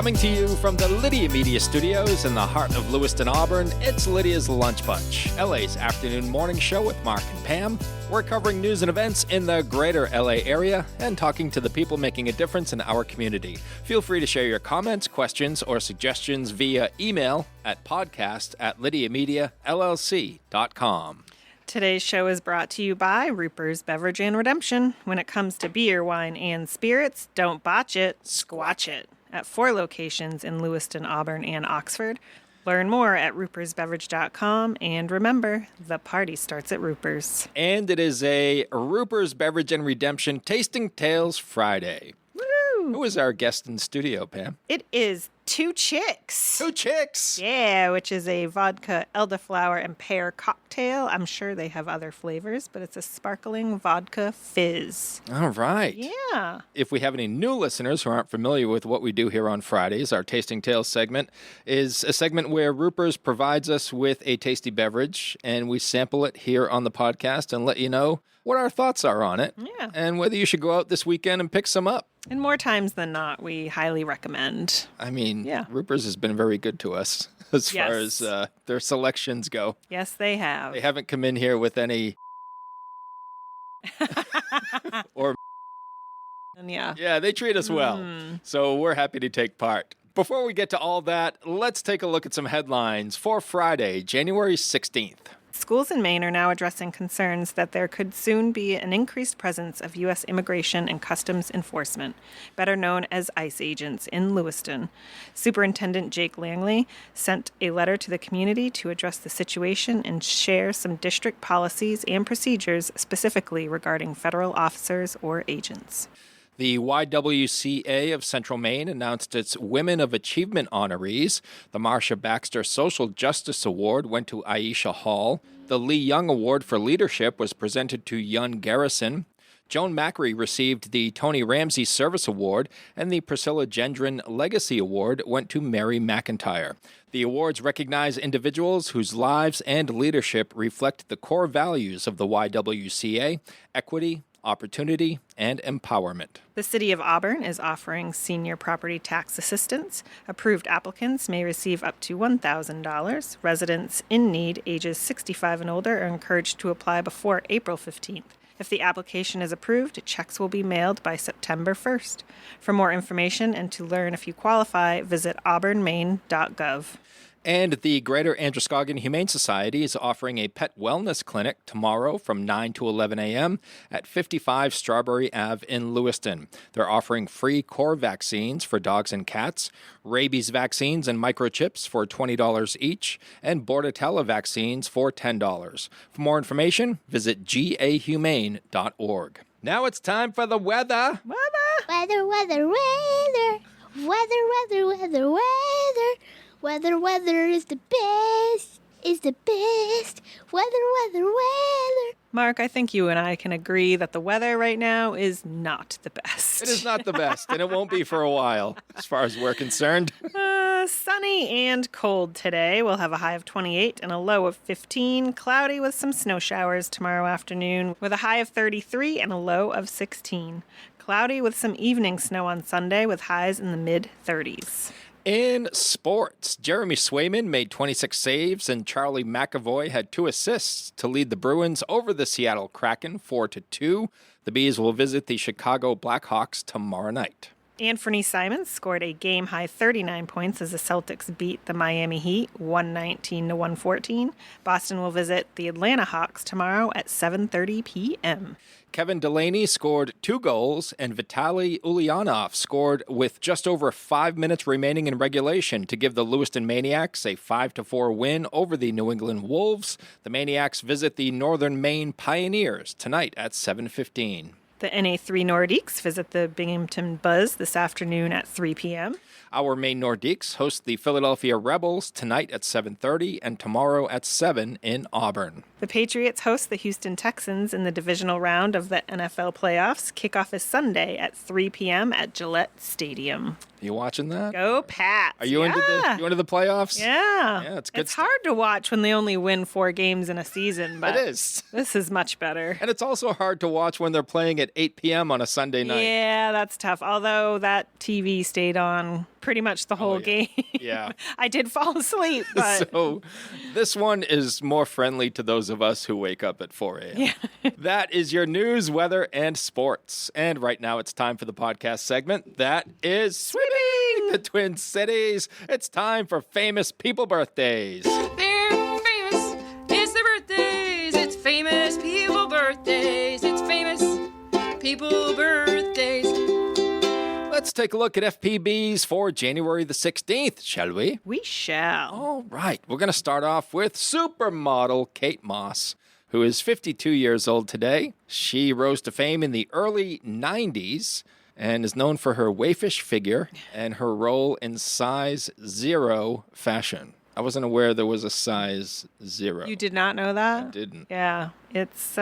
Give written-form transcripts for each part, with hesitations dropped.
Coming to you from the Lydia Media Studios in the heart of Lewiston, Auburn, it's Lydia's Lunch Bunch, LA's afternoon morning show with Mark and Pam. We're covering news and events in the greater LA area and talking to the people making a difference in our community. Feel free to share your comments, questions, or suggestions via email at podcast@lydiamediallc.com. Today's show is brought to you by Roopers, Beverage, and Redemption. When it comes to beer, wine, and spirits, don't botch it, squatch it. At 4 locations in Lewiston, Auburn, and Oxford. Learn more at roopersbeverage.com. And remember, the party starts at Roopers. And it is a Roopers Beverage and Redemption Tasting Tales Friday. Woo! Who is our guest in studio, Pam? It is Two Chicks. Two Chicks! Yeah, which is a vodka, elderflower, and pear cocktail. I'm sure they have other flavors, but it's a sparkling vodka fizz. All right. Yeah. If we have any new listeners who aren't familiar with what we do here on Fridays, our Tasting Tales segment is a segment where Roopers provides us with a tasty beverage, and we sample it here on the podcast and let you know what our thoughts are on it, Yeah. and whether you should go out this weekend and pick some up. And more times than not, we highly recommend. I mean, Yeah. Roopers has been very good to us as far Yes. as their selections go. Yes, they have. They haven't come in here with any or And yeah. yeah, they treat us well. So we're happy to take part. Before we get to all that, let's take a look at some headlines for Friday, January 16th. Schools in Maine are now addressing concerns that there could soon be an increased presence of U.S. Immigration and Customs Enforcement, better known as ICE agents, in Lewiston. Superintendent Jake Langley sent a letter to the community to address the situation and share some district policies and procedures specifically regarding federal officers or agents. The YWCA of Central Maine announced its Women of Achievement honorees. The Marsha Baxter Social Justice Award went to Aisha Hall. The Lee Young Award for Leadership was presented to Yun Garrison. Joan Macri received the Tony Ramsey Service Award, and the Priscilla Gendron Legacy Award went to Mary McIntyre. The awards recognize individuals whose lives and leadership reflect the core values of the YWCA: equity, opportunity, and empowerment. The City of Auburn is offering senior property tax assistance. Approved applicants may receive up to $1,000. Residents in need ages 65 and older are encouraged to apply before April 15th. If the application is approved, checks will be mailed by September 1st. For more information and to learn if you qualify, visit auburnmaine.gov. And the Greater Androscoggin Humane Society is offering a pet wellness clinic tomorrow from 9 to 11 a.m. at 55 Strawberry Ave in Lewiston. They're offering free core vaccines for dogs and cats, rabies vaccines and microchips for $20 each, and Bordetella vaccines for $10. For more information, visit gahumane.org. Now it's time for the weather. Weather, weather, weather. Weather, weather, weather, weather. Weather, weather is the best, is the best. Weather, weather, weather. Mark, I think you and I can agree that the weather right now is not the best. It is not the best, and it won't be for a while, as far as we're concerned. Sunny and cold today. We'll have a high of 28 and a low of 15. Cloudy with some snow showers tomorrow afternoon with a high of 33 and a low of 16. Cloudy with some evening snow on Sunday with highs in the mid-30s. In sports, Jeremy Swayman made 26 saves and Charlie McAvoy had 2 assists to lead the Bruins over the Seattle Kraken 4-2. The Bees will visit the Chicago Blackhawks tomorrow night. Anthony Simons scored a game-high 39 points as the Celtics beat the Miami Heat 119-114. Boston will visit the Atlanta Hawks tomorrow at 7:30 p.m. Kevin Delaney scored 2 goals, and Vitaly Ulyanov scored with just over 5 minutes remaining in regulation to give the Lewiston Maniacs a 5-4 win over the New England Wolves. The Maniacs visit the Northern Maine Pioneers tonight at 7:15. The NA3 Nordiques visit the Binghamton Buzz this afternoon at 3 p.m. Our Maine Nordiques host the Philadelphia Rebels tonight at 7:30 and tomorrow at 7 in Auburn. The Patriots host the Houston Texans in the divisional round of the NFL playoffs. Kickoff is Sunday at 3 p.m. at Gillette Stadium. You watching that? Go Pats! Are you into the playoffs? Yeah, it's good. It's hard to watch when they only win 4 games in a season, but it is. This is much better. And it's also hard to watch when they're playing at 8 p.m. on a Sunday night. Yeah, that's tough. Although that TV stayed on pretty much the whole game. Yeah. I did fall asleep, but So this one is more friendly to those of us who wake up at 4 a.m. yeah. That is your news, weather, and sports. And right now it's time for the podcast segment that is Sweeping the Twin Cities. It's time for famous people birthdays. They're famous. It's their birthdays. It's famous people birthdays. It's famous people birthdays. Let's take a look at FPBs for January the 16th, shall we? We shall. All right. We're going to start off with supermodel Kate Moss, who is 52 years old today. She rose to fame in the early 90s and is known for her waifish figure and her role in size 0 fashion. I wasn't aware there was a size 0. You did not know that? I didn't. Yeah, it's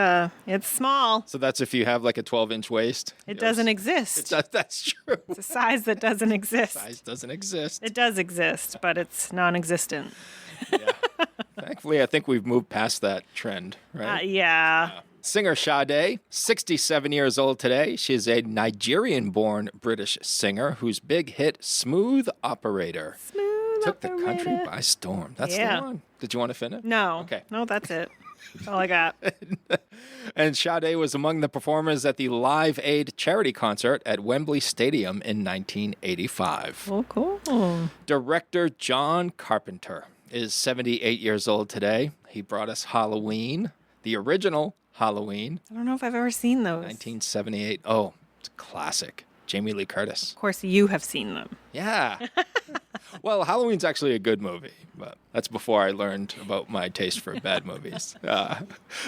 small. So that's if you have like a 12-inch waist? It doesn't exist. That's true. It's a size that doesn't exist. Size doesn't exist. It does exist, but it's non-existent. Yeah. Thankfully, I think we've moved past that trend, right? Yeah. Singer Sade, 67 years old today. She's a Nigerian-born British singer whose big hit, Smooth Operator, took the country by storm. That's the one. Did you want to finish? No. Okay. No, that's it. That's all I got. And Sade was among the performers at the Live Aid charity concert at Wembley Stadium in 1985. Oh, cool. Director John Carpenter is 78 years old today. He brought us Halloween, the original Halloween, I don't know if I've ever seen those. 1978. Oh, it's a classic. Jamie Lee Curtis. Of course, you have seen them. Yeah. Well, Halloween's actually a good movie, but that's before I learned about my taste for bad movies.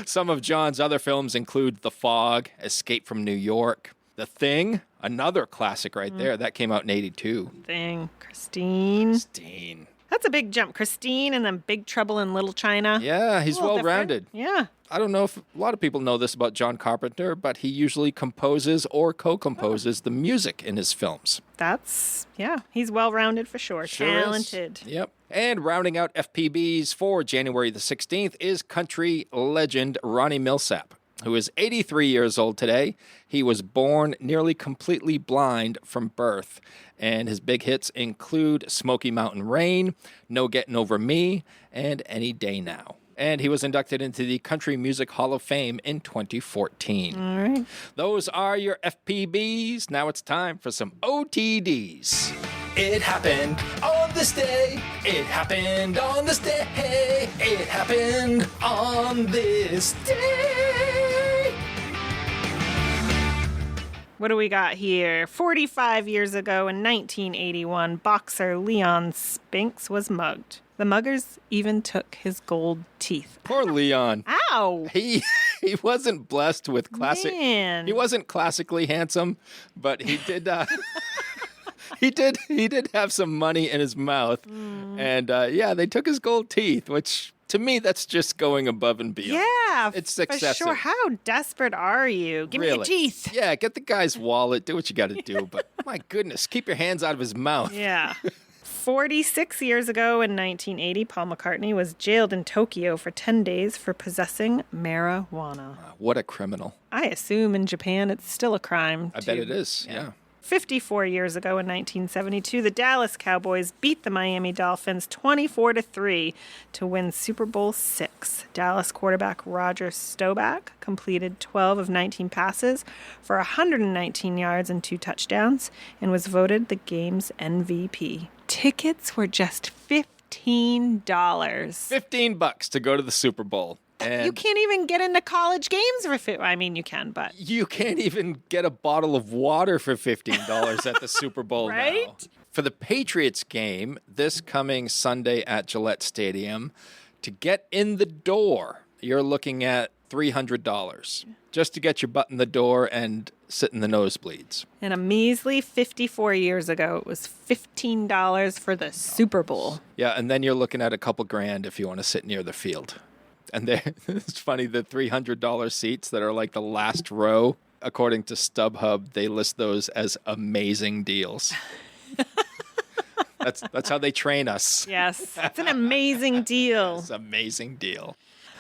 Some of John's other films include The Fog, Escape from New York, The Thing, another classic right there. That came out in 82. Christine. Steen. That's a big jump. Christine and then Big Trouble in Little China. Yeah, he's A little well-rounded. different. Yeah. I don't know if a lot of people know this about John Carpenter, but he usually composes or co-composes the music in his films. He's well-rounded for sure. Sure is. Talented. Yep. And rounding out FPBs for January the 16th is country legend Ronnie Millsap, who is 83 years old today. He was born nearly completely blind from birth, and his big hits include Smoky Mountain Rain, No Getting Over Me, and Any Day Now. And he was inducted into the Country Music Hall of Fame in 2014. All right. Those are your FPBs. Now it's time for some OTDs. It happened on this day. It happened on this day. It happened on this day. What do we got here? 45 years ago in 1981, boxer Leon Spinks was mugged. The muggers even took his gold teeth. Poor Leon. Ow! He wasn't blessed with classic. Man. He wasn't classically handsome, but he did. He did have some money in his mouth, and they took his gold teeth, which to me that's just going above and beyond. Yeah, It's for excessive. sure. How desperate are you? Give me your teeth. Yeah, get the guy's wallet. Do what you got to do, but my goodness, keep your hands out of his mouth. Yeah. 46 years ago in 1980, Paul McCartney was jailed in Tokyo for 10 days for possessing marijuana. What a criminal! I assume in Japan it's still a crime. I bet it is. Yeah. 54 years ago in 1972, the Dallas Cowboys beat the Miami Dolphins 24-3 to win Super Bowl VI. Dallas quarterback Roger Staubach completed 12 of 19 passes for 119 yards and 2 touchdowns and was voted the game's MVP. Tickets were just $15. $15 to go to the Super Bowl. And You can't even get into college games for I mean, you can, but you can't even get a bottle of water for $15 at the Super Bowl now. Right? For the Patriots game this coming Sunday at Gillette Stadium, to get in the door, you're looking at $300 just to get your butt in the door and sit in the nosebleeds. and a measly 54 years ago, it was $15 for the Super Bowl. Yeah, and then you're looking at a couple grand if you want to sit near the field. And it's funny, the $300 seats that are like the last row, according to StubHub, they list those as amazing deals. That's how they train us. Yes, it's an amazing deal. It's an amazing deal.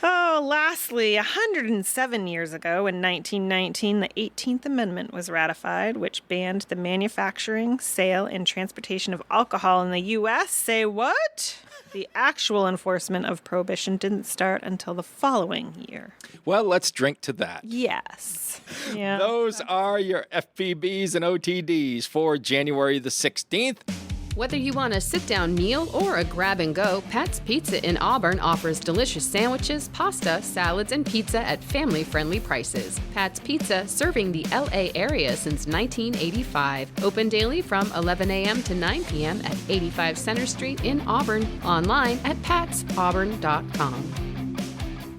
Oh, lastly, 107 years ago in 1919, the 18th Amendment was ratified, which banned the manufacturing, sale, and transportation of alcohol in the U.S. Say what? The actual enforcement of prohibition didn't start until the following year. Well, let's drink to that. Yes. Yeah. Those are your FPBs and OTDs for January the 16th. Whether you want a sit-down meal or a grab-and-go, Pat's Pizza in Auburn offers delicious sandwiches, pasta, salads, and pizza at family-friendly prices. Pat's Pizza, serving the L.A. area since 1985. Open daily from 11 a.m. to 9 p.m. at 85 Center Street in Auburn. Online at patsauburn.com.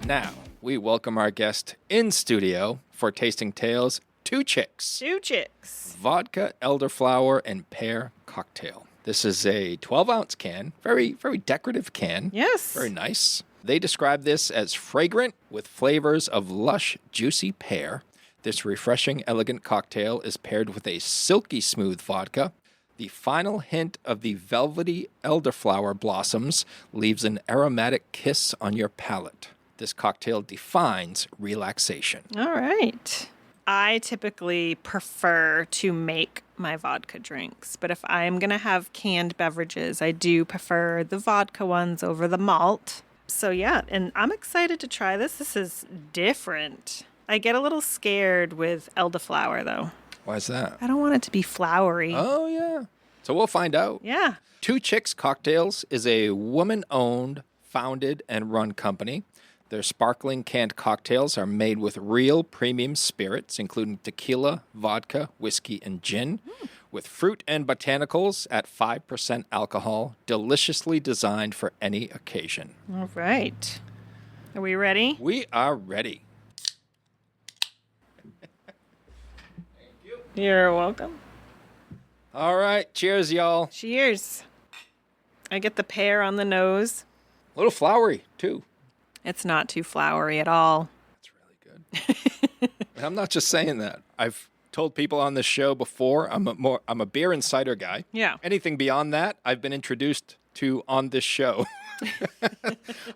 Now, we welcome our guest in studio for Tasting Tales, Two Chicks. Two Chicks. Vodka, Elderflower, and Pear cocktail. This is a 12-ounce can, very, very decorative can. Yes. Very nice. They describe this as fragrant with flavors of lush, juicy pear. This refreshing, elegant cocktail is paired with a silky smooth vodka. The final hint of the velvety elderflower blossoms leaves an aromatic kiss on your palate. This cocktail defines relaxation. All right. I typically prefer to make my vodka drinks, but if I'm going to have canned beverages, I do prefer the vodka ones over the malt. So yeah, and I'm excited to try this. This is different. I get a little scared with elderflower, though. Why is that? I don't want it to be flowery. Oh, yeah. So we'll find out. Yeah. Two Chicks Cocktails is a woman-owned, founded, and run company. Their sparkling canned cocktails are made with real premium spirits, including tequila, vodka, whiskey, and gin, with fruit and botanicals at 5% alcohol, deliciously designed for any occasion. All right. Are we ready? We are ready. You're welcome. All right. Cheers, y'all. Cheers. I get the pear on the nose. A little flowery, too. It's not too flowery at all. That's really good. And I'm not just saying that. I've told people on this show before, I'm a beer and cider guy. Yeah. Anything beyond that, I've been introduced to on this show.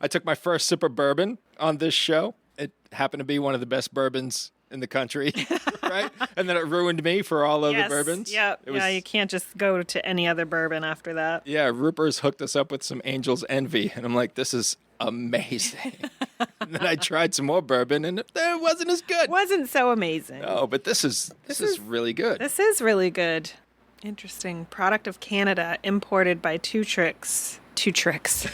I took my first sip of bourbon on this show. It happened to be one of the best bourbons in the country, right? And then it ruined me for all other bourbons. Yeah, you can't just go to any other bourbon after that. Yeah, Roopers hooked us up with some Angel's Envy, and I'm like, this is amazing. And then I tried some more bourbon, and it wasn't as good. Wasn't so amazing. No, but this is really good. This is really good. Interesting. Product of Canada, imported by Two Chicks. It's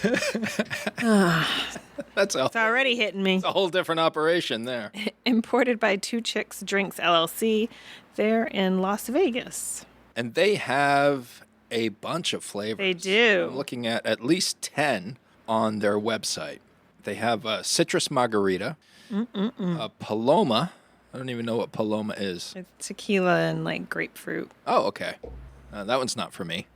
already hitting me. It's a whole different operation there. Imported by Two Chicks Drinks LLC. They're in Las Vegas. And they have a bunch of flavors. They do. I'm looking at least 10 on their website. They have a citrus margarita, a Paloma. I don't even know what Paloma is. It's tequila and like grapefruit. Oh, okay. That one's not for me.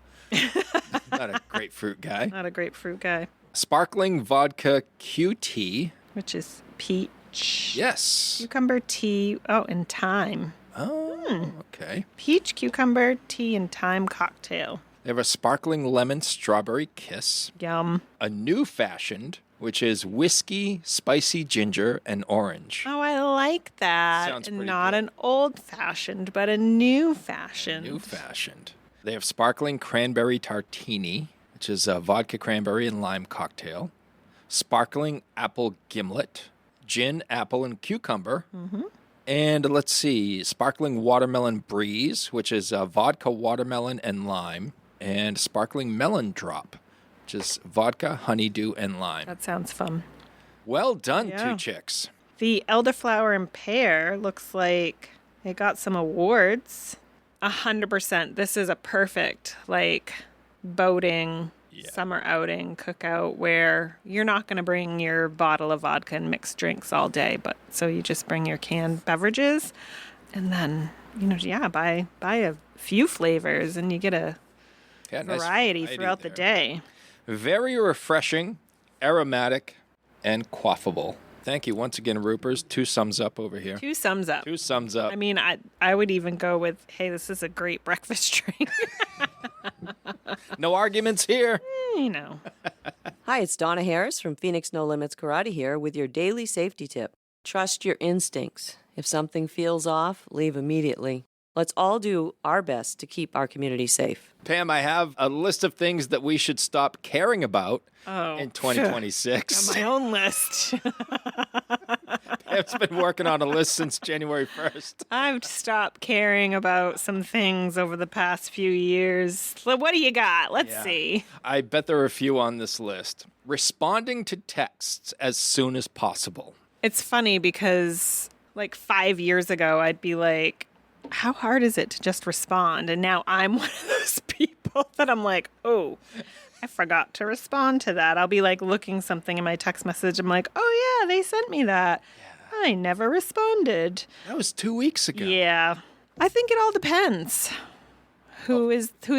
Not a grapefruit guy. Not a grapefruit guy. Sparkling vodka QT. Which is peach. Yes. Cucumber tea. Oh, and thyme. Oh, okay. Peach, cucumber, tea, and thyme cocktail. They have a sparkling lemon strawberry kiss. Yum. A new fashioned, which is whiskey, spicy ginger, and orange. Oh, I like that. Sounds pretty Not good. an old fashioned, but a new fashioned. New fashioned. They have sparkling cranberry tartini, which is a vodka cranberry and lime cocktail. Sparkling apple gimlet, gin, apple, and cucumber. Mm-hmm. And let's see, sparkling watermelon breeze, which is vodka, watermelon, and lime. And sparkling melon drop, which is vodka, honeydew, and lime. That sounds fun. Well done, Yeah. Two Chicks. The Elderflower and Pear looks like they got some awards. 100%. This is a perfect, boating, summer outing, cookout where you're not going to bring your bottle of vodka and mixed drinks all day, but so you just bring your canned beverages and then, buy a few flavors and you get a Nice variety throughout the there. day. Very refreshing, aromatic, and quaffable. Thank you once again, Roopers. 2 thumbs up over here. 2 thumbs up. 2 thumbs up. I mean, I would even go with, hey, this is a great breakfast drink. No arguments here. Hi, it's Donna Harris from Phoenix No Limits Karate here with your daily safety tip. Trust your instincts. If something feels off, leave immediately. Let's all do our best to keep our community safe. Pam, I have a list of things that we should stop caring about in 2026. Got my own list. Pam's been working on a list since January 1st. I've stopped caring about some things over the past few years. What do you got? Let's see. I bet there are a few on this list. Responding to texts as soon as possible. It's funny because like 5 years ago, I'd be like, how hard is it to just respond? And now I'm one of those people that I'm like, oh, I forgot to respond to that. I'll be like looking something in my text message. I'm like, oh yeah, they sent me that. Yeah. I never responded. That was 2 weeks ago. Yeah. I think it all depends. Who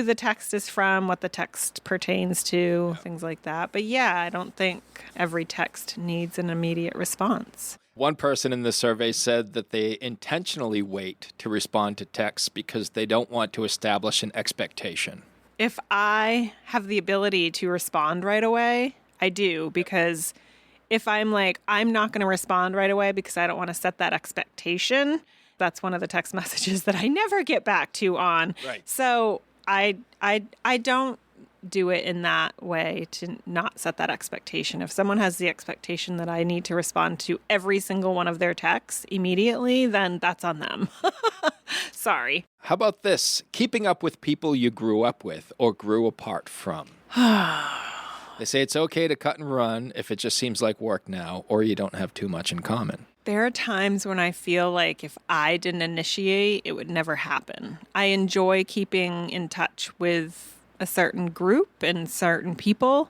the text is from, what the text pertains to, things like that. But yeah, I don't think every text needs an immediate response. One person in the survey said that they intentionally wait to respond to texts because they don't want to establish an expectation. If I have the ability to respond right away, I do, because if I'm like, I'm not going to respond right away because I don't want to set that expectation, that's one of the text messages that I never get back to on. Right. So I don't do it in that way to not set that expectation. If someone has the expectation that I need to respond to every single one of their texts immediately, then that's on them. Sorry. How about this? Keeping up with people you grew up with or grew apart from. They say it's okay to cut and run if it just seems like work now or you don't have too much in common. There are times when I feel like if I didn't initiate, it would never happen. I enjoy keeping in touch with a certain group and certain people,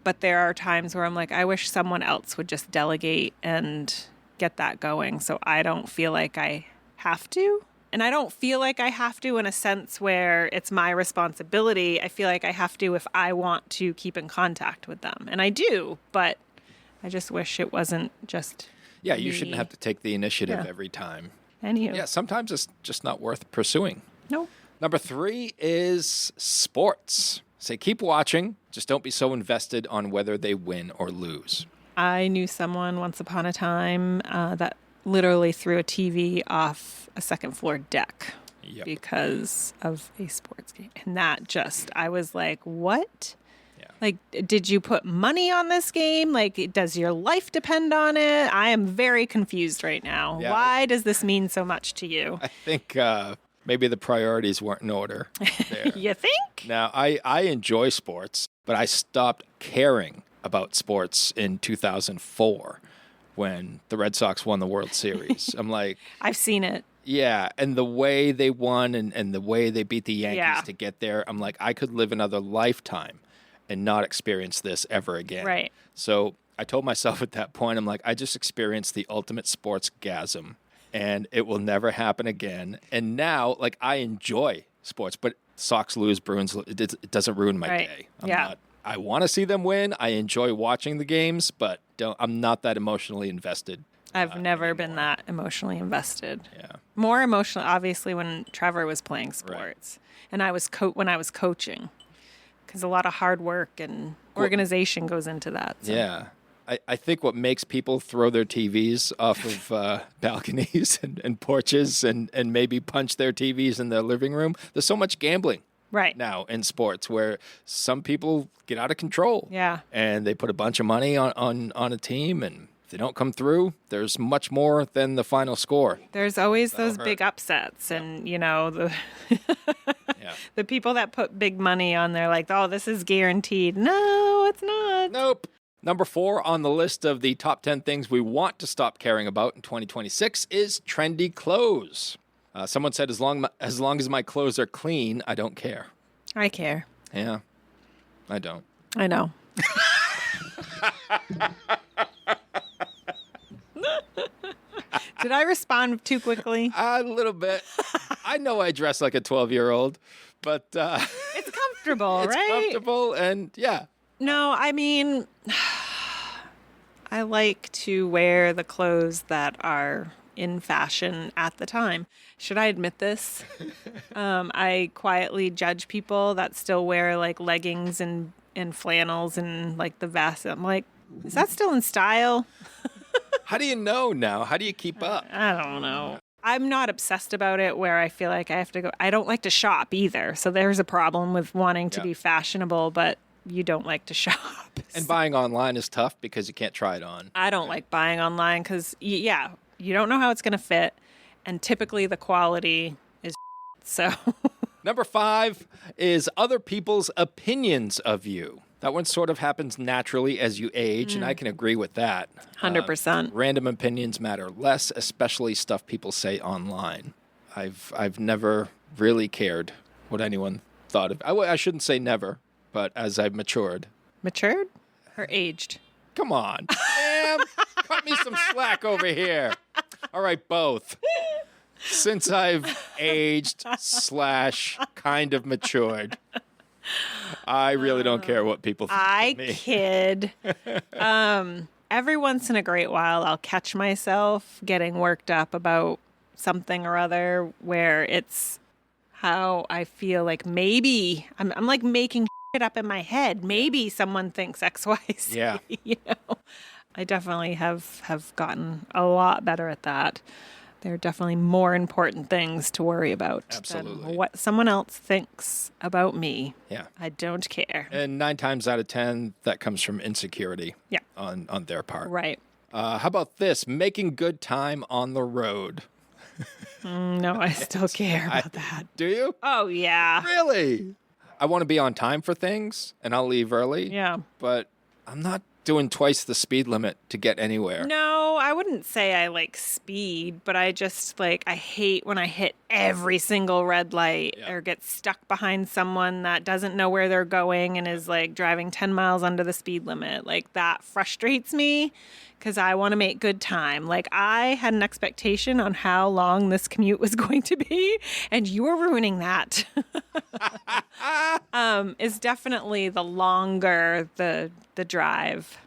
but there are times where I'm like, I wish someone else would just delegate and get that going so I don't feel like I have to. And I don't feel like I have to in a sense where it's my responsibility. I feel like I have to if I want to keep in contact with them. And I do, but I just wish it wasn't just Yeah, me. you shouldn't have to take the initiative every time. And you. Yeah, sometimes it's just not worth pursuing. No. Number 3 is sports. Say keep watching, just don't be so invested on whether they win or lose. I knew someone once upon a time that literally threw a TV off a second floor deck because of a sports game. And that just, I was like, what? Yeah. Like, did you put money on this game? Like, does your life depend on it? I am very confused right now. Yeah. Why does this mean so much to you? I think maybe the priorities weren't in order there. You think? Now, I enjoy sports, but I stopped caring about sports in 2004 when the Red Sox won the World Series. I'm like... I've seen it. Yeah, and the way they won and the way they beat the Yankees to get there, I'm like, I could live another lifetime and not experience this ever again. Right. So I told myself at that point, I'm like, I just experienced the ultimate sports-gasm, and it will never happen again. And now, like, I enjoy sports, but Sox lose, Bruins, it doesn't ruin my day. I want to see them win. I enjoy watching the games, but I'm not that emotionally invested. I've never been that emotionally invested. Yeah. More emotional, obviously, when Trevor was playing sports, and I was when I was coaching, because a lot of hard work and organization goes into that. So. Yeah. I think what makes people throw their TVs off of balconies and porches and maybe punch their TVs in their living room, there's so much gambling. Right. Now in sports where some people get out of control. Yeah. And they put a bunch of money on a team, and if they don't come through, there's much more than the final score. There's always those big upsets, and you know the people that put big money on there, like, oh, this is guaranteed. No, it's not. Nope. Number 4 on the list of the top 10 things we want to stop caring about in 2026 is trendy clothes. Someone said, as long as my clothes are clean, I don't care. I care. Yeah, I don't. I know. Did I respond too quickly? A little bit. I know I dress like a 12-year-old, but... it's comfortable, it's right? It's comfortable, and yeah. No, I mean, I like to wear the clothes that are in fashion at the time. Should I admit this? I quietly judge people that still wear like leggings and in flannels and like the vest. I'm like, is that still in style? How do you know now? How do you keep up? I don't know. I'm not obsessed about it where I feel like I have to go. I don't like to shop either. So there's a problem with wanting to be fashionable, but you don't like to shop. And buying online is tough because you can't try it on. I don't like buying online because, you don't know how it's going to fit. And typically the quality is so. Number 5 is other people's opinions of you. That one sort of happens naturally as you age, and I can agree with that. 100%. Random opinions matter less, especially stuff people say online. I've never really cared what anyone thought of. I shouldn't say never, but as I've matured. Matured or aged? Come on, Sam, cut me some slack over here. All right, both. Since I've aged / kind of matured, I really don't care what people think of me. I kid. Every once in a great while, I'll catch myself getting worked up about something or other where it's how I feel like maybe I'm like making shit up in my head. Maybe someone thinks X, Y, Z. Yeah. I definitely have gotten a lot better at that. There are definitely more important things to worry about Absolutely. than what someone else thinks about me. Yeah. I don't care. And 9 times out of 10, that comes from insecurity Yeah. on their part. Right. How about this? Making good time on the road. No, I still care about that. Do you? Oh, yeah. Really? I want to be on time for things, and I'll leave early. Yeah. But I'm not doing twice the speed limit to get anywhere. No, I wouldn't say I like speed, but I just I hate when I hit every single red light or get stuck behind someone that doesn't know where they're going and is driving 10 miles under the speed limit. That frustrates me because I want to make good time. I had an expectation on how long this commute was going to be, and you are ruining that. It's definitely the longer the drive,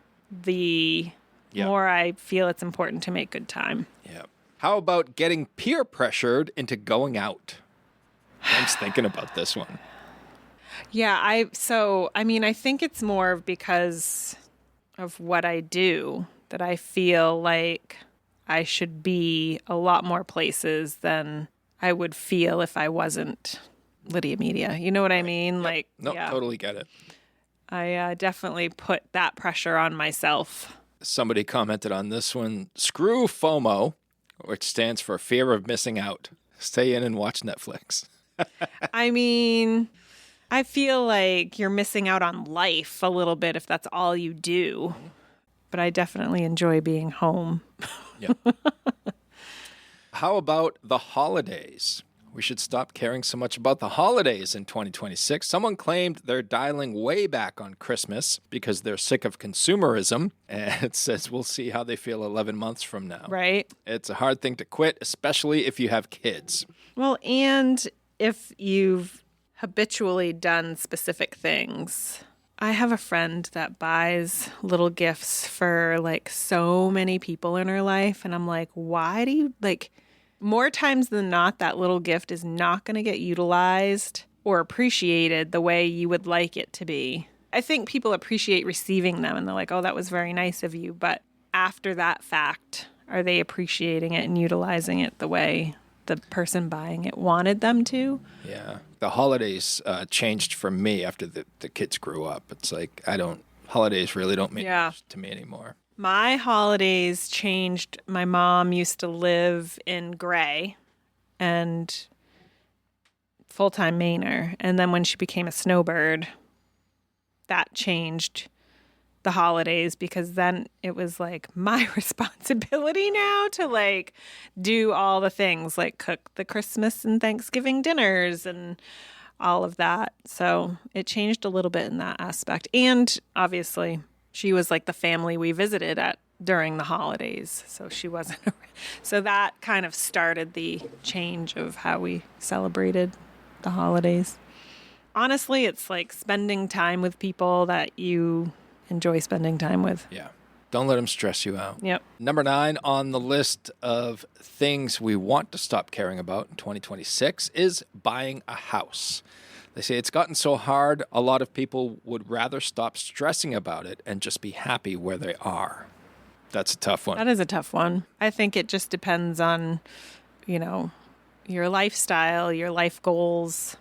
the more I feel it's important to make good time. Yeah. How about getting peer pressured into going out? I'm just thinking about this one. Yeah, I think it's more because of what I do that I feel like I should be a lot more places than I would feel if I wasn't Lydia Media. You know what I mean? Yep. Totally get it. I definitely put that pressure on myself. Somebody commented on this one. Screw FOMO, which stands for fear of missing out. Stay in and watch Netflix. I mean, I feel like you're missing out on life a little bit if that's all you do. But I definitely enjoy being home. Yeah. How about the holidays? We should stop caring so much about the holidays in 2026. Someone claimed they're dialing way back on Christmas because they're sick of consumerism. And it says we'll see how they feel 11 months from now. Right. It's a hard thing to quit, especially if you have kids. Well, and if you've habitually done specific things. I have a friend that buys little gifts for so many people in her life. And I'm like, why do you more times than not, that little gift is not going to get utilized or appreciated the way you would like it to be. I think people appreciate receiving them and they're like, oh, that was very nice of you. But after that fact, are they appreciating it and utilizing it the way the person buying it wanted them to? Yeah. The holidays changed for me after the kids grew up. It's holidays really don't mean much to me anymore. My holidays changed. My mom used to live in Gray and full-time Mainer. And then when she became a snowbird, that changed the holidays because then it was my responsibility now to do all the things cook the Christmas and Thanksgiving dinners and all of that. So it changed a little bit in that aspect. And obviously she was the family we visited at during the holidays. So she wasn't around. So that kind of started the change of how we celebrated the holidays. Honestly, it's spending time with people that you enjoy spending time with. Yeah. Don't let them stress you out. Yep. Number 9 on the list of things we want to stop caring about in 2026 is buying a house. They say it's gotten so hard, a lot of people would rather stop stressing about it and just be happy where they are. That's a tough one. That is a tough one. I think it just depends on, your lifestyle, your life goals,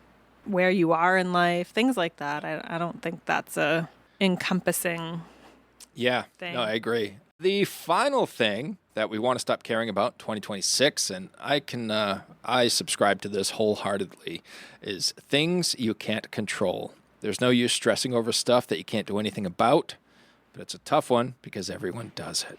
where you are in life, things like that. I don't think that's a encompassing thing. No, I agree. The final thing that we want to stop caring about 2026, and I subscribe to this wholeheartedly, is things you can't control. There's no use stressing over stuff that you can't do anything about, but it's a tough one because everyone does it.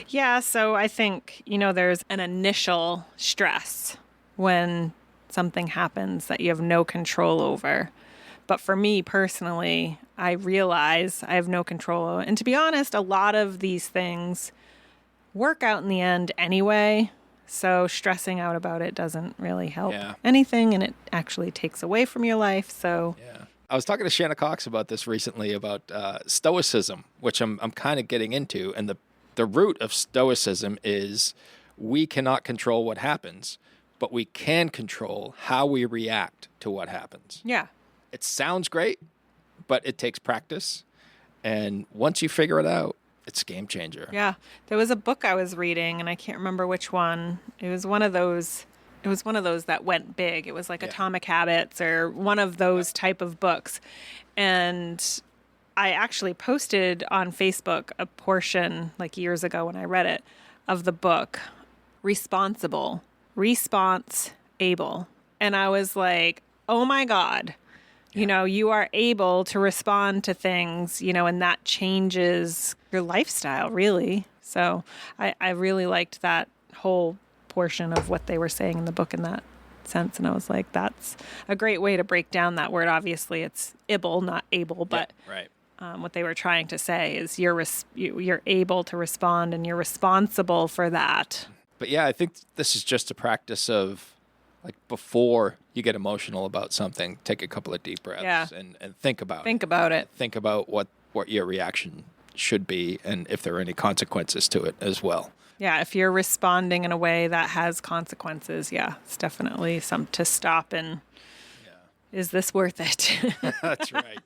Yeah, so I think, there's an initial stress when something happens that you have no control over. But for me personally, I realize I have no control over. And to be honest, a lot of these things work out in the end anyway. So stressing out about it doesn't really help anything, and it actually takes away from your life. So I was talking to Shanna Cox about this recently, about stoicism, which I'm kind of getting into. And the root of stoicism is we cannot control what happens, but we can control how we react to what happens. Yeah. It sounds great, but it takes practice. And once you figure it out, it's a game changer. Yeah. There was a book I was reading, and I can't remember which one. It was one of those that went big. It was like Atomic Habits or one of those type of books. And I actually posted on Facebook a portion, like years ago when I read it, of the book, Responsible, Response Able. And I was like, oh my God. You are able to respond to things, and that changes your lifestyle, really. So I really liked that whole portion of what they were saying in the book in that sense. And I was like, that's a great way to break down that word. Obviously, it's able, not able. But right. What they were trying to say is you're able to respond and you're responsible for that. But I think this is just a practice of, like, before you get emotional about something, take a couple of deep breaths and think about it. Think about it. Think about what your reaction should be and if there are any consequences to it as well. Yeah, if you're responding in a way that has consequences, it's definitely some to stop and is this worth it? That's right.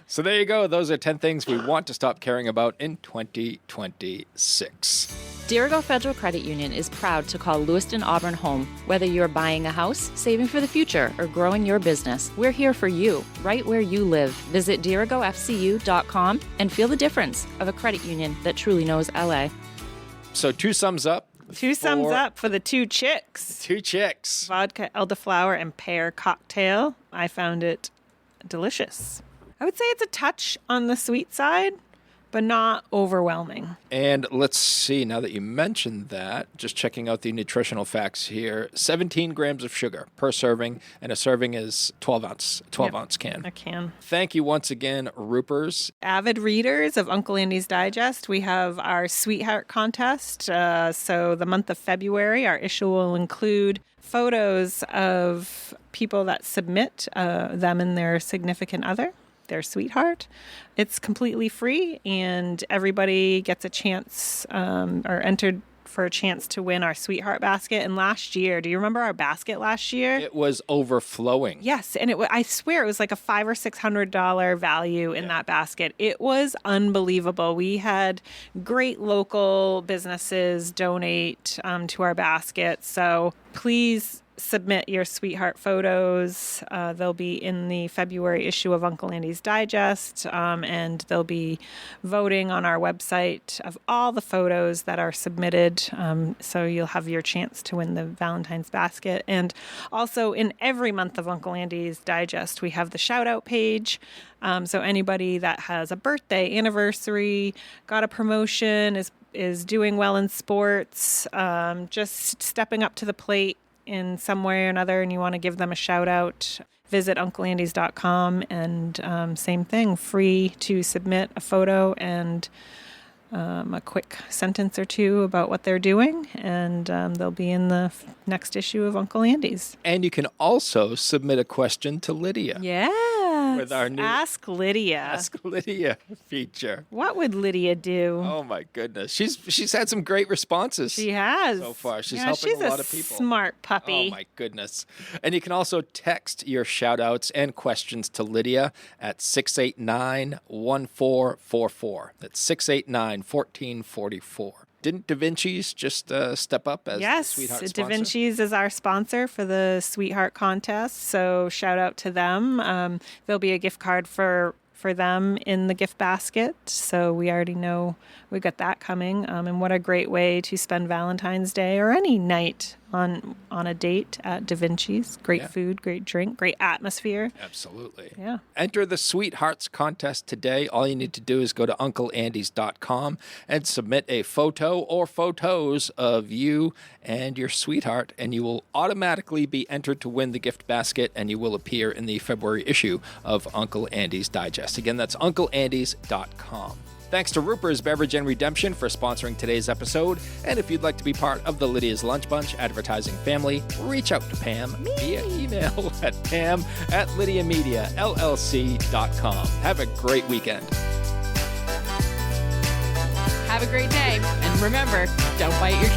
So there you go. Those are 10 things we want to stop caring about in 2026. Dirigo Federal Credit Union is proud to call Lewiston Auburn home. Whether you're buying a house, saving for the future, or growing your business, we're here for you, right where you live. Visit dirigofcu.com and feel the difference of a credit union that truly knows LA. So 2 thumbs up. Thumbs up for the 2 chicks. 2 chicks. Vodka, Elderflower, and Pear cocktail. I found it delicious. I would say it's a touch on the sweet side, but not overwhelming. And let's see, now that you mentioned that, just checking out the nutritional facts here, 17 grams of sugar per serving, and a serving is 12 ounce can. A can. Thank you once again, Roopers. Avid readers of Uncle Andy's Digest, we have our Sweetheart Contest. So the month of February, our issue will include photos of people that submit them and their significant other, their sweetheart. It's completely free, and everybody gets a chance or entered for a chance to win our sweetheart basket. And last year, do you remember our basket last year? It was overflowing. Yes, and I swear it was like a $500 or $600 value in that basket. It was unbelievable. We had great local businesses donate to our basket. So please submit your sweetheart photos. They'll be in the February issue of Uncle Andy's Digest, and they'll be voting on our website of all the photos that are submitted. So you'll have your chance to win the Valentine's basket. And also in every month of Uncle Andy's Digest, we have the shout out page. So anybody that has a birthday, anniversary, got a promotion, is doing well in sports, just stepping up to the plate in some way or another, and you want to give them a shout out, visit uncleandys.com, and same thing, free to submit a photo and a quick sentence or two about what they're doing, and they'll be in the next issue of Uncle Andy's. And you can also submit a question to Lydia. Yeah. with our new Ask Lydia. Ask Lydia feature. What would Lydia do? Oh my goodness. She's had some great responses. She has. So far. She's Yeah, helping she's a lot of people. Smart puppy. Oh my goodness. And you can also text your shout outs and questions to Lydia at 689-1444. That's 689-1444. Didn't Da Vinci's just step up as the Sweetheart sponsor? Da Vinci's is our sponsor for the Sweetheart contest, so shout out to them. There'll be a gift card for them in the gift basket, so we already know we got that coming. And what a great way to spend Valentine's Day or any night on a date at Da Vinci's. Great food, great drink, great atmosphere. Absolutely. Yeah. Enter the Sweethearts contest today. All you need to do is go to uncleandys.com and submit a photo or photos of you and your sweetheart, and you will automatically be entered to win the gift basket, and you will appear in the February issue of Uncle Andy's Digest. Again, that's uncleandys.com. Thanks to Roopers Beverage and Redemption for sponsoring today's episode. And if you'd like to be part of the Lydia's Lunch Bunch advertising family, reach out to Pam via email at pam@lydiamediallc.com. Have a great weekend. Have a great day. And remember, don't bite your